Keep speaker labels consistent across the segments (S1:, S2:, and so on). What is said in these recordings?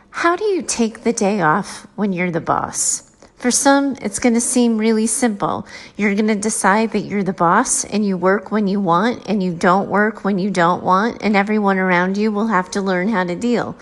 S1: How do you take the day off when you're the boss? For some, it's going to seem really simple. You're going to decide that you're the boss and you work when you want and you don't work when you don't want, and everyone around you will have to learn how to deal.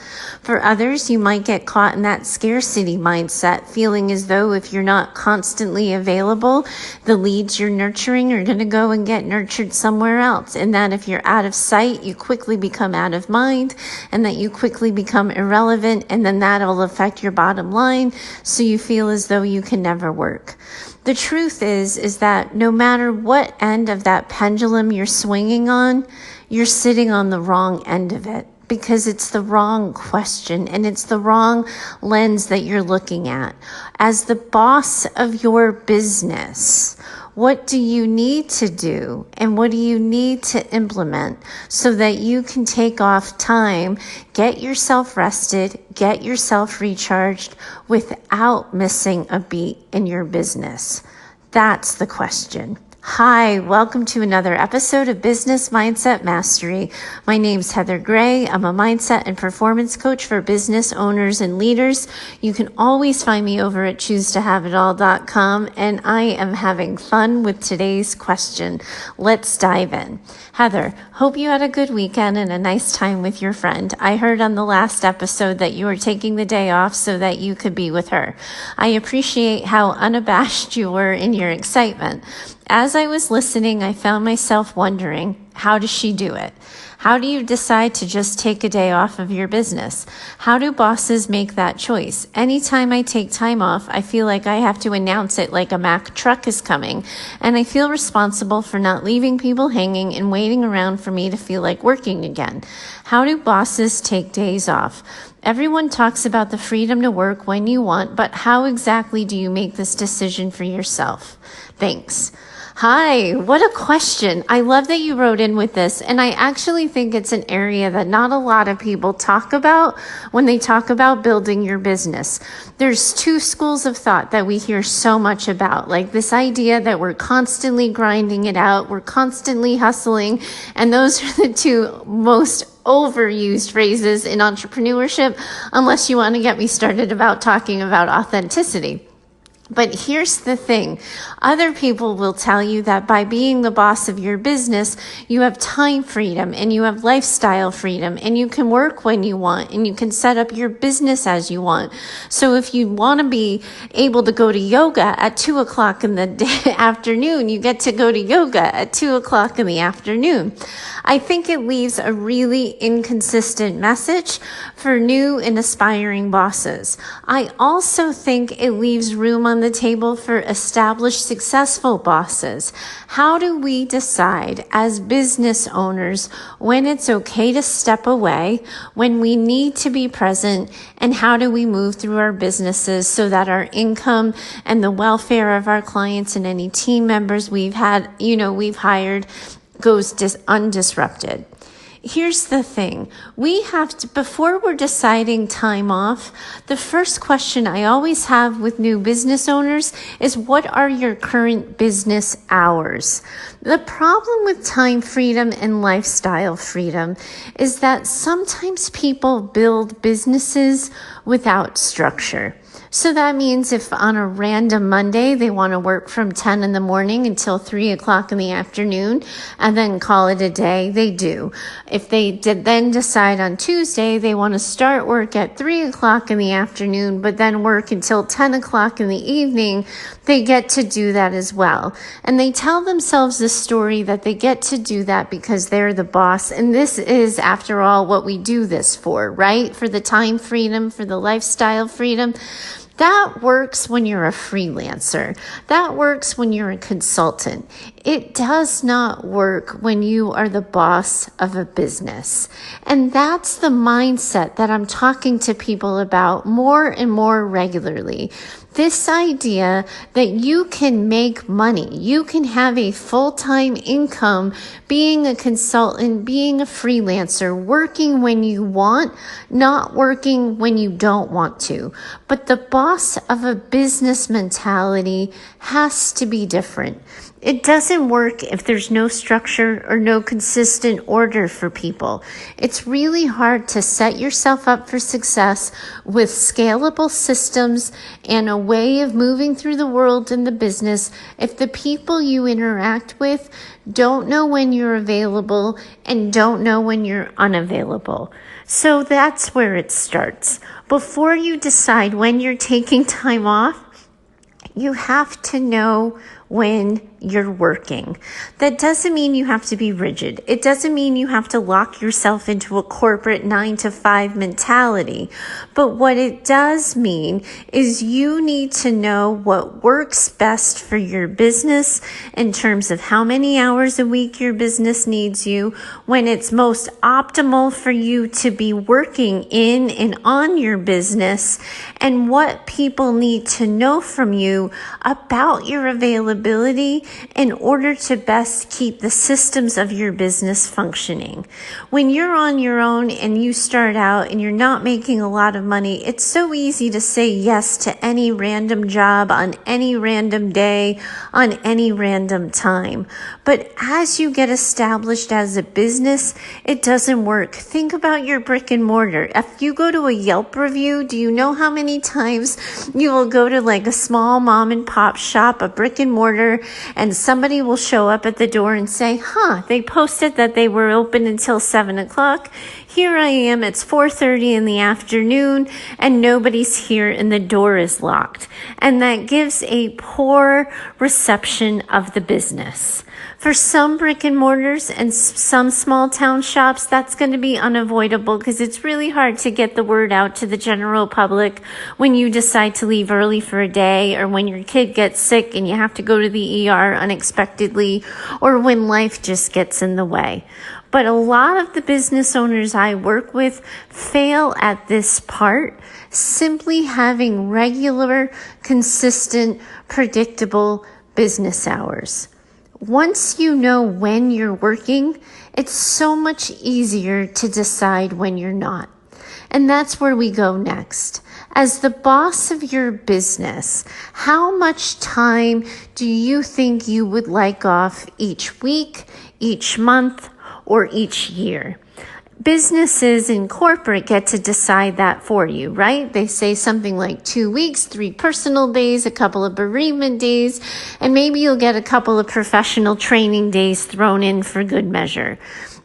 S1: For others, you might get caught in that scarcity mindset, feeling as though if you're not constantly available, the leads you're nurturing are going to go and get nurtured somewhere else, and that if you're out of sight, you quickly become out of mind, and that you quickly become irrelevant, and then that'll affect your bottom line, so you feel as though you can never work. The truth is that no matter what end of that pendulum you're swinging on, you're sitting on the wrong end of it, because it's the wrong question and it's the wrong lens that you're looking at. As the boss of your business, what do you need to do and what do you need to implement so that you can take off time, get yourself rested, get yourself recharged without missing a beat in your business? That's the question. Hi, welcome to another episode of Business Mindset Mastery. My name's Heather Gray. I'm a mindset and performance coach for business owners and leaders. You can always find me over at choosetohaveitall.com, and I am having fun with today's question. Let's dive in. Heather, hope you had a good weekend and a nice time with your friend. I heard on the last episode that you were taking the day off so that you could be with her. I appreciate how unabashed you were in your excitement. As I was listening, I found myself wondering, how does she do it? How do you decide to just take a day off of your business? How do bosses make that choice? Anytime I take time off, I feel like I have to announce it like a Mack truck is coming, and I feel responsible for not leaving people hanging and waiting around for me to feel like working again. How do bosses take days off? Everyone talks about the freedom to work when you want, but how exactly do you make this decision for yourself? Thanks. Hi, what a question. I love that you wrote in with this, and I actually think it's an area that not a lot of people talk about when they talk about building your business. There's two schools of thought that we hear so much about, like this idea that we're constantly grinding it out, we're constantly hustling, and those are the two most overused phrases in entrepreneurship, unless you want to get me started about talking about authenticity. But here's the thing. Other people will tell you that by being the boss of your business, you have time freedom and you have lifestyle freedom and you can work when you want and you can set up your business as you want. So if you want to be able to go to yoga at 2:00 in the afternoon, you get to go to yoga at 2:00 in the afternoon. I think it leaves a really inconsistent message for new and aspiring bosses. I also think it leaves room on the table for established, successful bosses. How do we decide as business owners when it's okay to step away, when we need to be present, and how do we move through our businesses so that our income and the welfare of our clients and any team members we've hired goes undisrupted? Here's the thing. We have to, before we're deciding time off, the first question I always have with new business owners is, what are your current business hours? The problem with time freedom and lifestyle freedom is that sometimes people build businesses without structure. So that means if on a random Monday they want to work from 10 in the morning until 3:00 in the afternoon and then call it a day, they do. If they then decide on Tuesday they want to start work at 3:00 in the afternoon but then work until 10:00 in the evening, they get to do that as well. And they tell themselves the story that they get to do that because they're the boss. And this is, after all, what we do this for, right? For the time freedom, for the lifestyle freedom. That works when you're a freelancer. That works when you're a consultant. It does not work when you are the boss of a business. And that's the mindset that I'm talking to people about more and more regularly. This idea that you can make money, you can have a full-time income being a consultant, being a freelancer, working when you want, not working when you don't want to. But the boss of a business mentality has to be different. It doesn't work if there's no structure or no consistent order for people. It's really hard to set yourself up for success with scalable systems and a way of moving through the world and the business if the people you interact with don't know when you're available and don't know when you're unavailable. So that's where it starts. Before you decide when you're taking time off, you have to know when you're working. That doesn't mean you have to be rigid. It doesn't mean you have to lock yourself into a corporate 9-to-5 mentality. But what it does mean is you need to know what works best for your business in terms of how many hours a week your business needs you, when it's most optimal for you to be working in and on your business, and what people need to know from you about your availability in order to best keep the systems of your business functioning. When you're on your own and you start out and you're not making a lot of money, it's so easy to say yes to any random job on any random day on any random time. But as you get established as a business, it doesn't work. Think about your brick and mortar. If you go to a Yelp review, do you know how many times you will go to like a small mom and pop shop, a brick and mortar, and somebody will show up at the door and say, they posted that they were open until 7 o'clock. Here I am, it's 4:30 in the afternoon, and nobody's here and the door is locked. And that gives a poor reception of the business. For some brick and mortars and some small town shops, that's going to be unavoidable because it's really hard to get the word out to the general public when you decide to leave early for a day, or when your kid gets sick and you have to go to the ER unexpectedly, or when life just gets in the way. But a lot of the business owners I work with fail at this part, simply having regular, consistent, predictable business hours. Once you know when you're working, it's so much easier to decide when you're not. And that's where we go next. As the boss of your business, how much time do you think you would like off each week, each month, or each year? Businesses in corporate get to decide that for you, right? They say something like 2 weeks, 3 personal days, a couple of bereavement days, and maybe you'll get a couple of professional training days thrown in for good measure.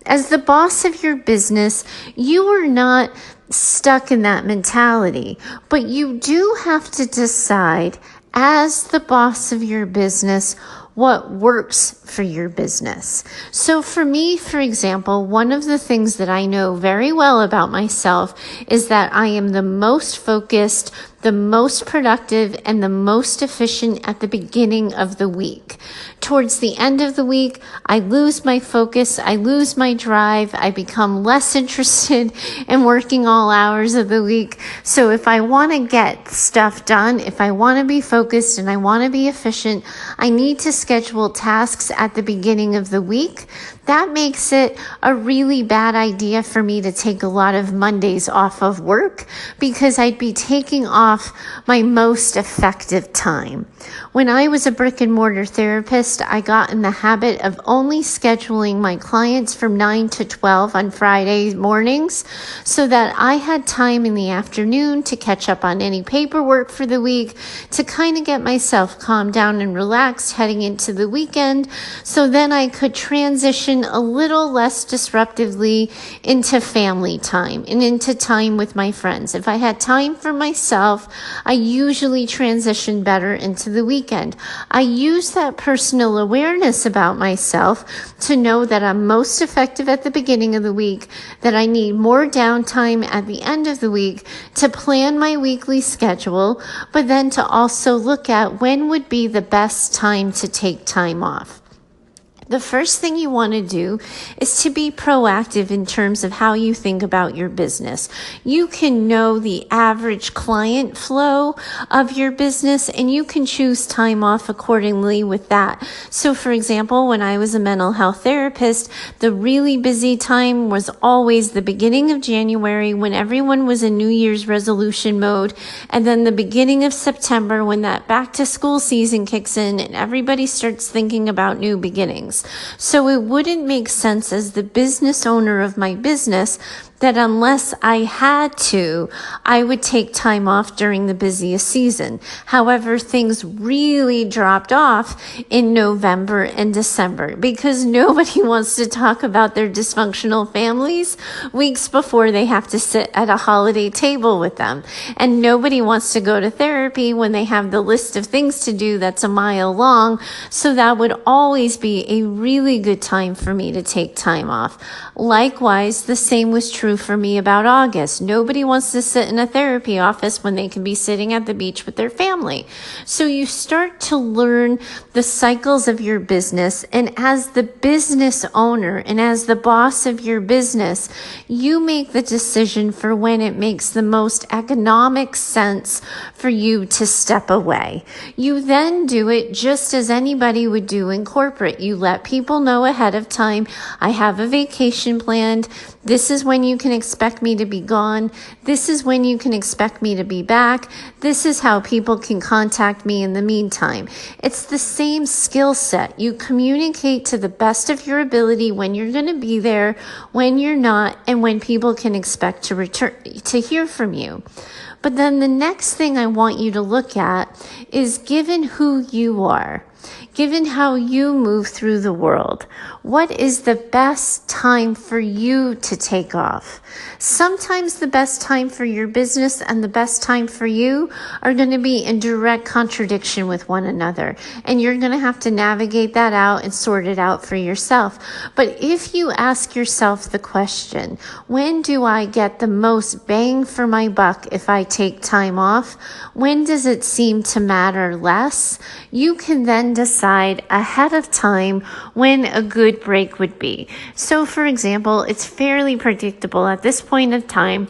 S1: As the boss of your business, you are not stuck in that mentality, but you do have to decide as the boss of your business what works for your business. So for me, for example, one of the things that I know very well about myself is that I am the most focused, the most productive, and the most efficient at the beginning of the week. Towards the end of the week, I lose my focus, I lose my drive, I become less interested in working all hours of the week. So if I want to get stuff done, if I want to be focused and I want to be efficient, I need to schedule tasks at the beginning of the week. That makes it a really bad idea for me to take a lot of Mondays off of work, because I'd be taking off my most effective time. When I was a brick and mortar therapist, I got in the habit of only scheduling my clients from 9 to 12 on Friday mornings so that I had time in the afternoon to catch up on any paperwork for the week, to kind of get myself calmed down and relaxed heading into the weekend, so then I could transition a little less disruptively into family time and into time with my friends. If I had time for myself, I usually transition better into the weekend. I use that personal awareness about myself to know that I'm most effective at the beginning of the week, that I need more downtime at the end of the week to plan my weekly schedule, but then to also look at when would be the best time to take time off. The first thing you want to do is to be proactive in terms of how you think about your business. You can know the average client flow of your business, and you can choose time off accordingly with that. So for example, when I was a mental health therapist, the really busy time was always the beginning of January when everyone was in New Year's resolution mode, and then the beginning of September when that back to school season kicks in and everybody starts thinking about new beginnings. So it wouldn't make sense as the business owner of my business that unless I had to, I would take time off during the busiest season. However, things really dropped off in November and December because nobody wants to talk about their dysfunctional families weeks before they have to sit at a holiday table with them. And nobody wants to go to therapy when they have the list of things to do that's a mile long. So that would always be a really good time for me to take time off. Likewise, the same was true for me about August. Nobody wants to sit in a therapy office when they can be sitting at the beach with their family. So you start to learn the cycles of your business, and as the business owner and as the boss of your business, you make the decision for when it makes the most economic sense for you to step away. You then do it just as anybody would do in corporate. You let people know ahead of time, I have a vacation planned. This is when you can expect me to be gone. This is when you can expect me to be back. This is how people can contact me in the meantime. It's the same skill set. You communicate to the best of your ability when you're going to be there, when you're not, and when people can expect to return to hear from you. But then the next thing I want you to look at is, given who you are, given how you move through the world, what is the best time for you to take off? Sometimes the best time for your business and the best time for you are going to be in direct contradiction with one another. And you're going to have to navigate that out and sort it out for yourself. But if you ask yourself the question, when do I get the most bang for my buck if I take time off? When does it seem to matter less? You can then decide ahead of time when a good break would be. So for example, it's fairly predictable at this point of time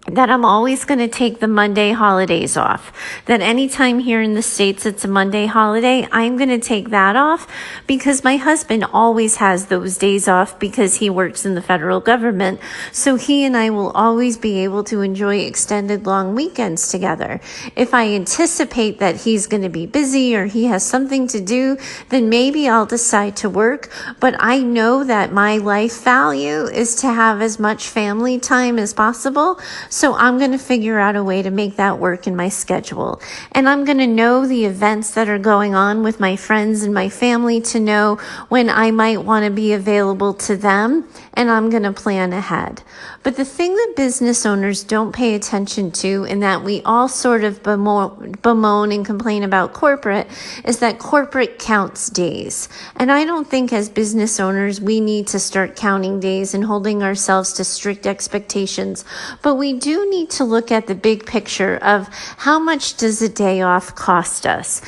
S1: that I'm always going to take the Monday holidays off. That anytime here in the States it's a Monday holiday, I'm going to take that off because my husband always has those days off because he works in the federal government. So he and I will always be able to enjoy extended long weekends together. If I anticipate that he's going to be busy or he has something to do, then maybe I'll decide to work. But I know that my life value is to have as much family time as possible. So I'm going to figure out a way to make that work in my schedule. And I'm going to know the events that are going on with my friends and my family to know when I might want to be available to them, and I'm going to plan ahead. But the thing that business owners don't pay attention to, and that we all sort of bemoan and complain about corporate, is that corporate counts days. And I don't think as business owners we need to start counting days and holding ourselves to strict expectations. But we do need to look at the big picture of how much does a day off cost us?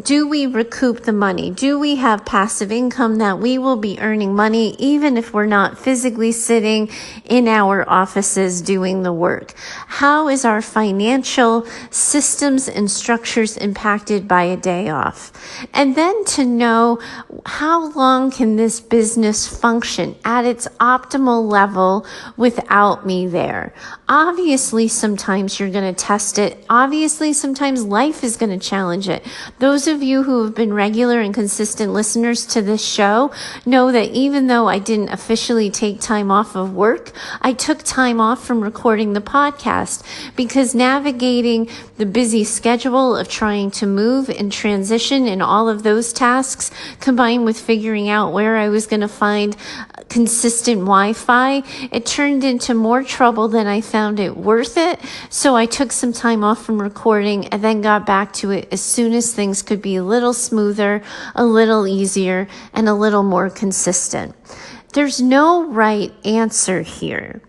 S1: Do we recoup the money? Do we have passive income that we will be earning money even if we're not physically sitting in our offices doing the work? How is our financial systems and structures impacted by a day off? And then to know how long can this business function at its optimal level without me there? Obviously, sometimes you're going to test it. Obviously, sometimes life is going to challenge it. Those of you who have been regular and consistent listeners to this show know that even though I didn't officially take time off of work, I took time off from recording the podcast because navigating the busy schedule of trying to move and transition and all of those tasks, combined with figuring out where I was going to find consistent Wi-Fi, it turned into more trouble than I found it worth it. So I took some time off from recording and then got back to it as soon as things could be a little smoother, a little easier, and a little more consistent. There's no right answer here,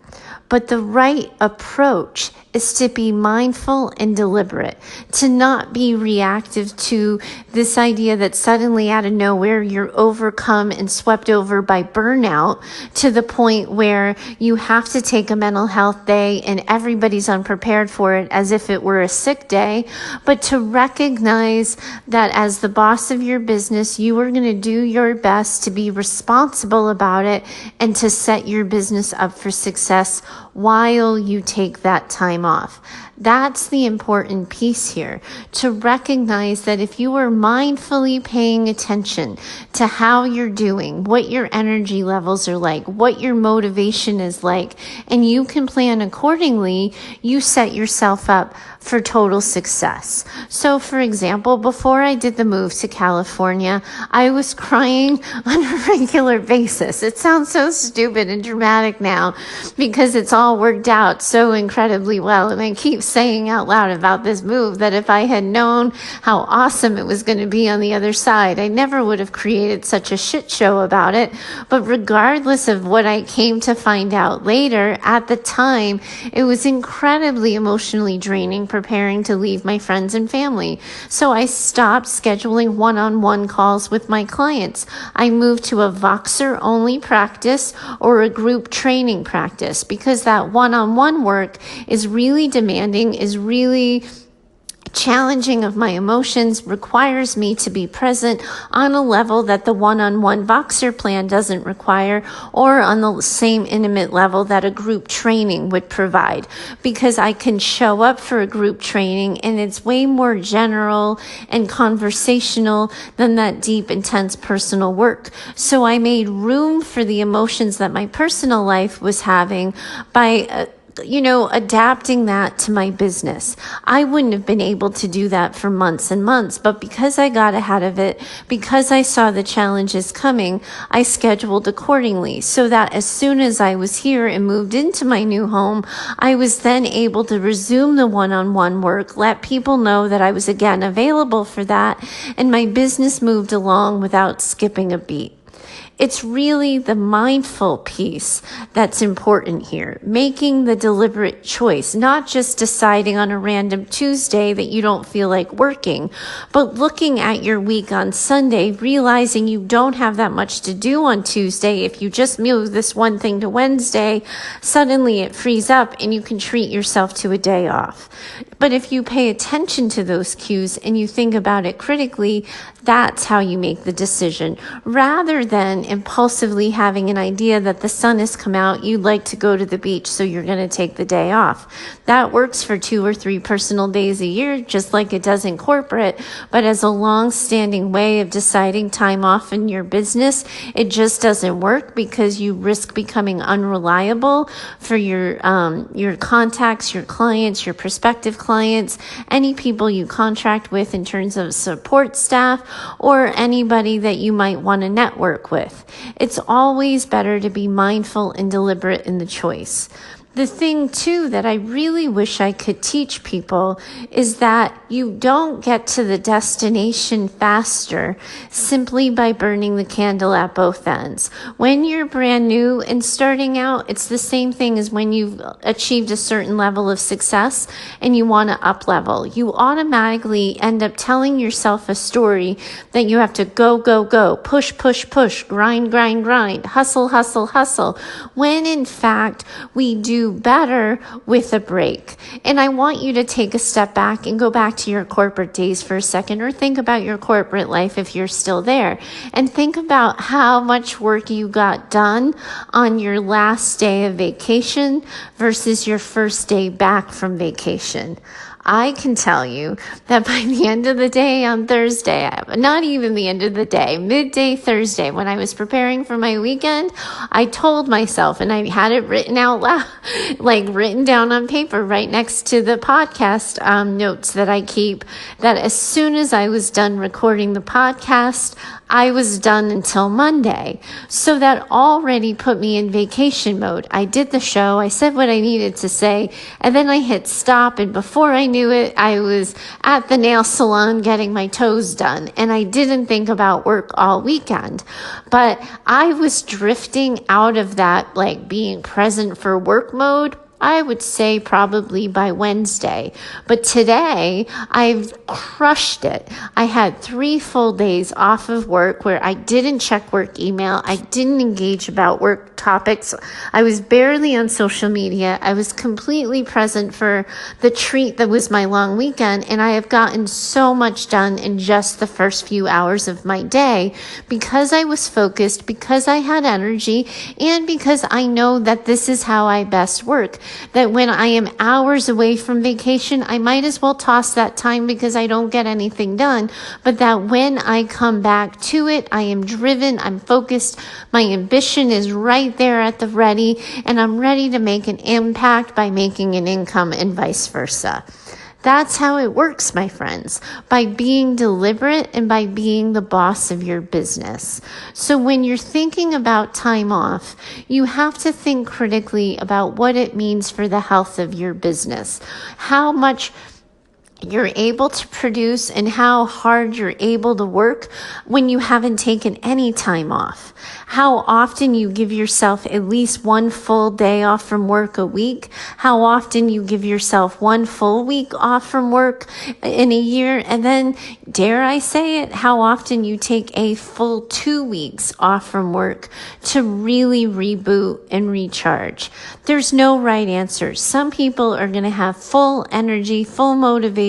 S1: but the right approach is to be mindful and deliberate, to not be reactive to this idea that suddenly out of nowhere you're overcome and swept over by burnout to the point where you have to take a mental health day and everybody's unprepared for it as if it were a sick day, but to recognize that as the boss of your business, you are going to do your best to be responsible about it and to set your business up for success while you take that time off. That's the important piece here, to recognize that if you are mindfully paying attention to how you're doing, what your energy levels are like, what your motivation is like, and you can plan accordingly, you set yourself up for total success. So for example, before I did the move to California, I was crying on a regular basis. It sounds so stupid and dramatic now because it's all worked out so incredibly well. And I keep saying out loud about this move that if I had known how awesome it was going to be on the other side, I never would have created such a shit show about it. But regardless of what I came to find out later, at the time, it was incredibly emotionally draining preparing to leave my friends and family. So I stopped scheduling one-on-one calls with my clients. I moved to a Voxer only practice or a group training practice because that one-on-one work is really demanding, is really challenging of my emotions, requires me to be present on a level that the one-on-one Voxer plan doesn't require, or on the same intimate level that a group training would provide, because I can show up for a group training and it's way more general and conversational than that deep, intense personal work. So I made room for the emotions that my personal life was having by adapting that to my business. I wouldn't have been able to do that for months and months, but because I got ahead of it, because I saw the challenges coming, I scheduled accordingly so that as soon as I was here and moved into my new home, I was then able to resume the one-on-one work, let people know that I was again available for that, and my business moved along without skipping a beat. It's really the mindful piece that's important here, making the deliberate choice, not just deciding on a random Tuesday that you don't feel like working, but looking at your week on Sunday, realizing you don't have that much to do on Tuesday. If you just move this one thing to Wednesday, suddenly it frees up and you can treat yourself to a day off. But if you pay attention to those cues and you think about it critically, that's how you make the decision, rather than impulsively having an idea that the sun has come out, you'd like to go to the beach, so you're going to take the day off. That works for 2 or 3 personal days a year, just like it does in corporate, but as a long-standing way of deciding time off in your business, it just doesn't work because you risk becoming unreliable for your contacts, your clients, your prospective clients, any people you contract with in terms of support staff, or anybody that you might want to network with. It's always better to be mindful and deliberate in the choice. The thing, too, that I really wish I could teach people is that you don't get to the destination faster simply by burning the candle at both ends. When you're brand new and starting out, it's the same thing as when you've achieved a certain level of success and you want to up level. You automatically end up telling yourself a story that you have to go, go, go, push, push, push, grind, grind, grind, hustle, hustle, hustle, when in fact we do better with a break. And I want you to take a step back and go back to your corporate days for a second, or think about your corporate life if you're still there, and think about how much work you got done on your last day of vacation versus your first day back from vacation. I can tell you that by the end of the day on Thursday, not even the end of the day, midday Thursday, when I was preparing for my weekend, I told myself, and I had it written out loud, like written down on paper right next to the podcast notes that I keep, that as soon as I was done recording the podcast, I was done until Monday. So that already put me in vacation mode. I did the show, I said what I needed to say, and then I hit stop, and before I knew it, I was at the nail salon getting my toes done, and I didn't think about work all weekend. But I was drifting out of that, like being present for work mode, I would say probably by Wednesday. But today, I've crushed it. I had 3 full days off of work where I didn't check work email. I didn't engage about work topics. I was barely on social media. I was completely present for the treat that was my long weekend. And I have gotten so much done in just the first few hours of my day because I was focused, because I had energy, and because I know that this is how I best work. That when I am hours away from vacation, I might as well toss that time because I don't get anything done. But that when I come back to it, I am driven, I'm focused, my ambition is right there at the ready, and I'm ready to make an impact by making an income and vice versa. That's how it works, my friends, by being deliberate and by being the boss of your business. So when you're thinking about time off, you have to think critically about what it means for the health of your business, how much you're able to produce and how hard you're able to work when you haven't taken any time off. How often you give yourself at least 1 full day off from work a week. How often you give yourself 1 full week off from work in a year. And then, dare I say it, how often you take a full 2 weeks off from work to really reboot and recharge. There's no right answer. Some people are going to have full energy, full motivation,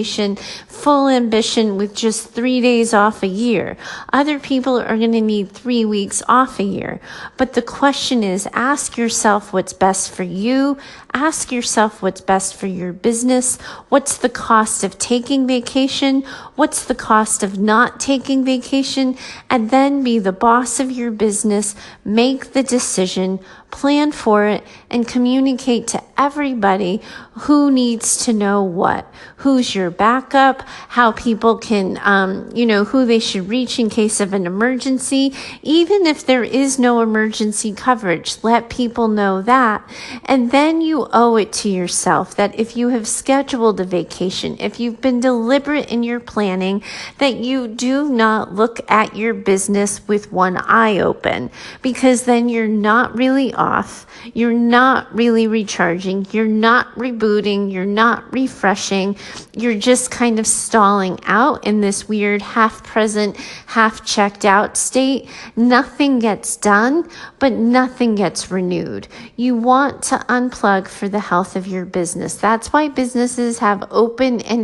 S1: full ambition with just 3 days off a year. Other people are going to need 3 weeks off a year. But the question is, ask yourself what's best for you. Ask yourself what's best for your business. What's the cost of taking vacation? What's the cost of not taking vacation? And then be the boss of your business. Make the decision, plan for it, and communicate to everybody who needs to know what. Who's your backup, how people can, who they should reach in case of an emergency. Even if there is no emergency coverage, let people know that. And then you owe it to yourself that if you have scheduled a vacation, if you've been deliberate in your planning, that you do not look at your business with one eye open, because then you're not really off. You're not really recharging. You're not rebooting. You're not refreshing. You're just kind of stalling out in this weird half present, half checked out state. Nothing gets done, but nothing gets renewed. You want to unplug for the health of your business. That's why businesses have opening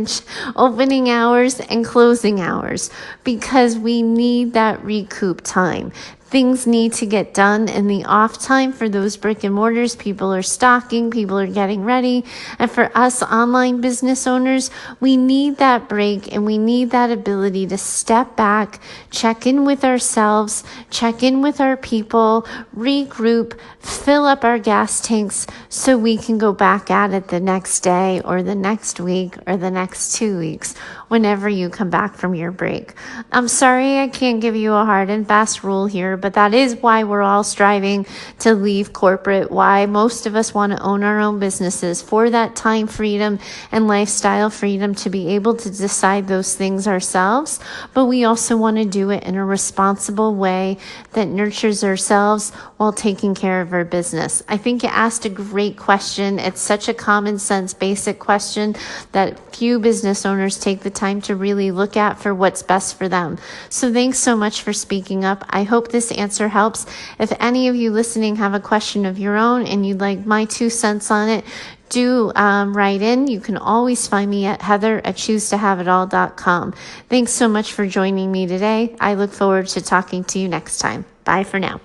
S1: hours and closing hours, because we need that recoup time. Things need to get done in the off time for those brick and mortars. People are stocking, people are getting ready. And for us online business owners, we need that break and we need that ability to step back, check in with ourselves, check in with our people, regroup, fill up our gas tanks so we can go back at it the next day or the next week or the next 2 weeks, whenever you come back from your break. I'm sorry I can't give you a hard and fast rule here, but that is why we're all striving to leave corporate, why most of us want to own our own businesses, for that time freedom and lifestyle freedom to be able to decide those things ourselves. But we also want to do it in a responsible way that nurtures ourselves while taking care of our business. I think you asked a great question. It's such a common sense, basic question that few business owners take the time to really look at for what's best for them. So thanks so much for speaking up. I hope this answer helps. If any of you listening have a question of your own and you'd like my 2 cents on it, do write in. You can always find me at heather@choosetohaveitall.com. Thanks so much for joining me today. I look forward to talking to you next time. Bye for now.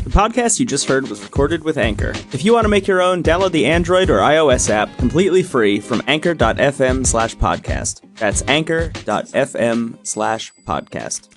S2: The podcast you just heard was recorded with Anchor. If you want to make your own, download the Android or iOS app completely free from anchor.fm/podcast. That's anchor.fm/podcast.